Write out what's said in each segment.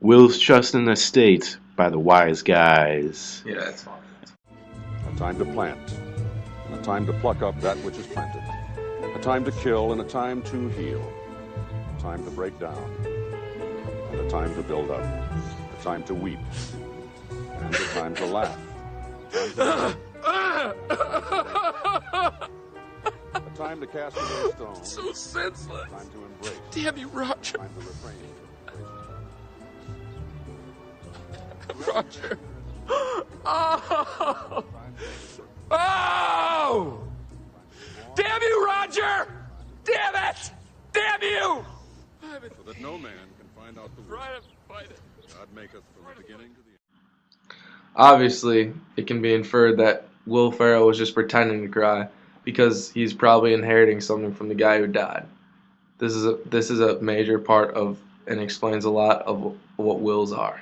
Will's Trust in the State by the Wise Guys. Yeah, that's fine. A time to plant, and a time to pluck up that which is planted. A time to kill and a time to heal. A time to break down, and a time to build up. A time to weep, and a time to laugh. A time to cast away stones. So senseless. A time to embrace. Damn you, Roger. A time to refrain. Roger. Oh! Oh! Damn you, Roger! Damn it! Damn you! So that no man can find out the way. God maketh from the beginning to the end. Obviously, it can be inferred that Will Ferrell was just pretending to cry because he's probably inheriting something from the guy who died. This is a major part of and explains a lot of what wills are.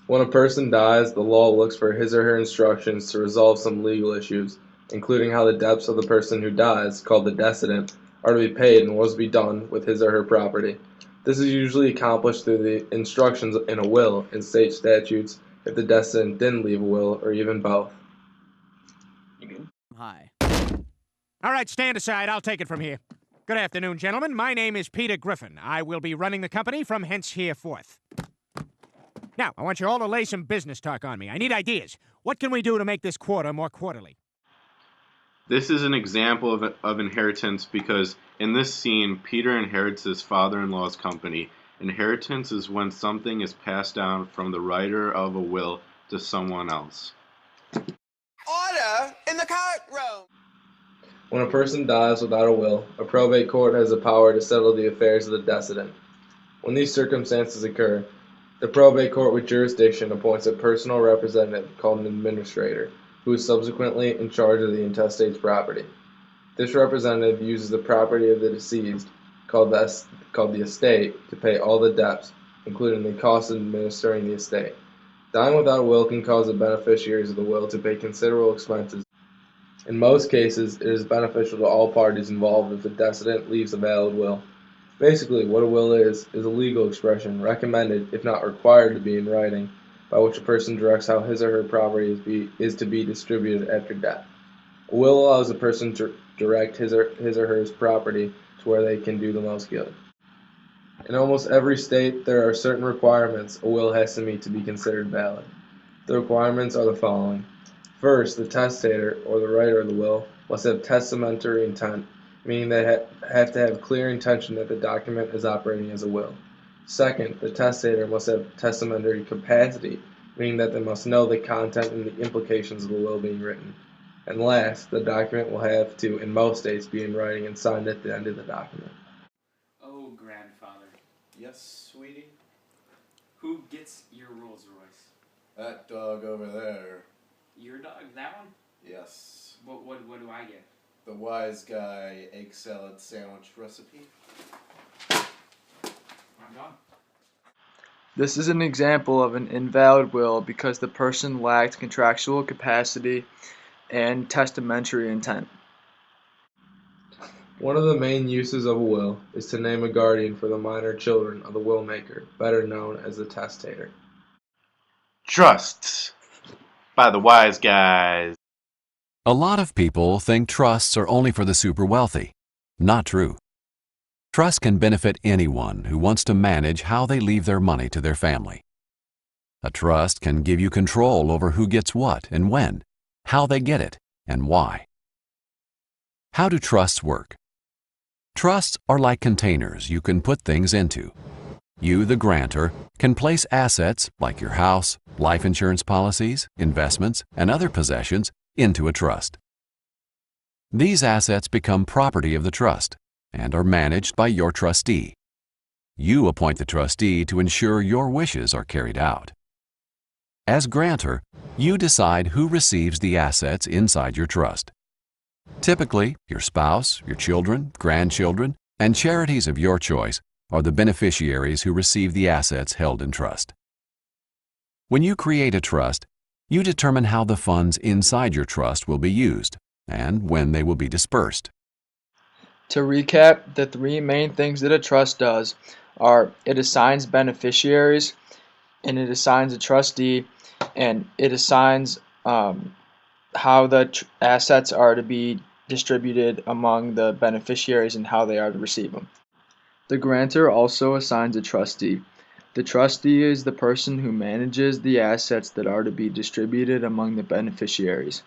When a person dies, the law looks for his or her instructions to resolve some legal issues, including how the debts of the person who dies, called the decedent, are to be paid and what is to be done with his or her property. This is usually accomplished through the instructions in a will and state statutes if the decedent didn't leave a will, or even both. Hi. All right, stand aside. I'll take it from here. Good afternoon, gentlemen. My name is Peter Griffin. I will be running the company from henceforth. Now, I want you all to lay some business talk on me. I need ideas. What can we do to make this quarter more quarterly? This is an example of inheritance because in this scene, Peter inherits his father-in-law's company. Inheritance is when something is passed down from the writer of a will to someone else. Order in the courtroom! When a person dies without a will, a probate court has the power to settle the affairs of the decedent. When these circumstances occur, the probate court with jurisdiction appoints a personal representative called an administrator, who is subsequently in charge of the intestate's property. This representative uses the property of the deceased, called the estate, to pay all the debts, including the cost of administering the estate. Dying without a will can cause the beneficiaries of the will to pay considerable expenses. In most cases, it is beneficial to all parties involved if the decedent leaves a valid will. Basically, what a will is a legal expression, recommended, if not required to be in writing, by which a person directs how his or her property is to be distributed after death. A will allows a person to direct his or her property to where they can do the most good. In almost every state, there are certain requirements a will has to meet to be considered valid. The requirements are the following. First, the testator, or the writer of the will, must have testamentary intent, meaning they have to have clear intention that the document is operating as a will. Second, the testator must have testamentary capacity, meaning that they must know the content and the implications of the will being written. And last, the document will have to, in most states, be in writing and signed at the end of the document. Oh, grandfather. Yes, sweetie? Who gets your Rolls Royce? That dog over there. Your dog? That one? Yes. What do I get? The WiseGuy egg salad sandwich recipe. I'm done. This is an example of an invalid will because the person lacked contractual capacity and testamentary intent. One of the main uses of a will is to name a guardian for the minor children of the will maker, better known as the testator. Trusts by the Wise Guys. A lot of people think trusts are only for the super wealthy. Not true. Trust can benefit anyone who wants to manage how they leave their money to their family. A trust can give you control over who gets what and when, how they get it, and why. How do trusts work? Trusts are like containers you can put things into. You, the grantor, can place assets like your house, life insurance policies, investments, and other possessions into a trust. These assets become property of the trust and are managed by your trustee. You appoint the trustee to ensure your wishes are carried out. As grantor, you decide who receives the assets inside your trust. Typically, your spouse, your children, grandchildren, and charities of your choice are the beneficiaries who receive the assets held in trust. When you create a trust, you determine how the funds inside your trust will be used and when they will be dispersed. To recap, the three main things that a trust does are it assigns beneficiaries, and it assigns a trustee, and it assigns how the assets are to be distributed among the beneficiaries and how they are to receive them. The grantor also assigns a trustee. The trustee is the person who manages the assets that are to be distributed among the beneficiaries.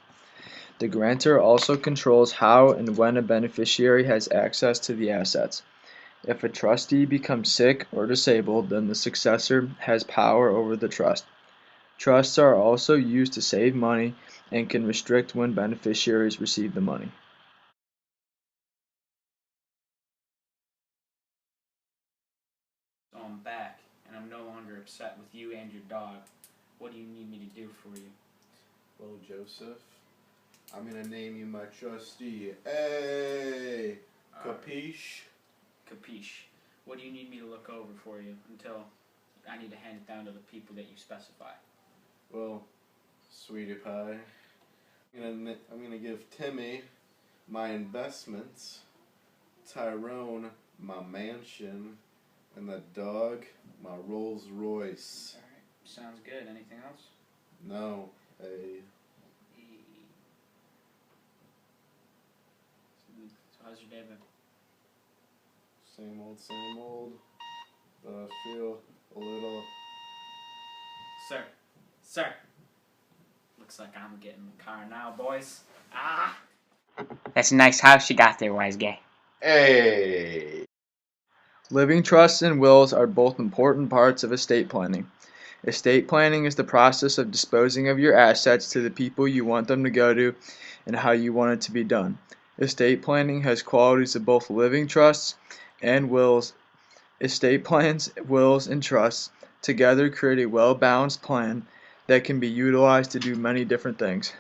The grantor also controls how and when a beneficiary has access to the assets. If a trustee becomes sick or disabled, then the successor has power over the trust. Trusts are also used to save money and can restrict when beneficiaries receive the money. So I'm back, and I'm no longer upset with you and your dog. What do you need me to do for you? Well, Joseph, I'm gonna name you my trustee. Hey, capiche? Capiche. What do you need me to look over for you until I need to hand it down to the people that you specify? Well, sweetie pie, I'm gonna give Timmy my investments, Tyrone my mansion, and the dog my Rolls Royce. Alright, sounds good. Anything else? No, hey. So how's your day been? Same old, but I feel a little... Sir. Looks like I'm getting the car now, boys. Ah! That's a nice house you got there, WiseGuy. Hey! Living trusts and wills are both important parts of estate planning. Estate planning is the process of disposing of your assets to the people you want them to go to and how you want it to be done. Estate planning has qualities of both living trusts and wills. Estate plans, wills, and trusts together create a well-balanced plan that can be utilized to do many different things.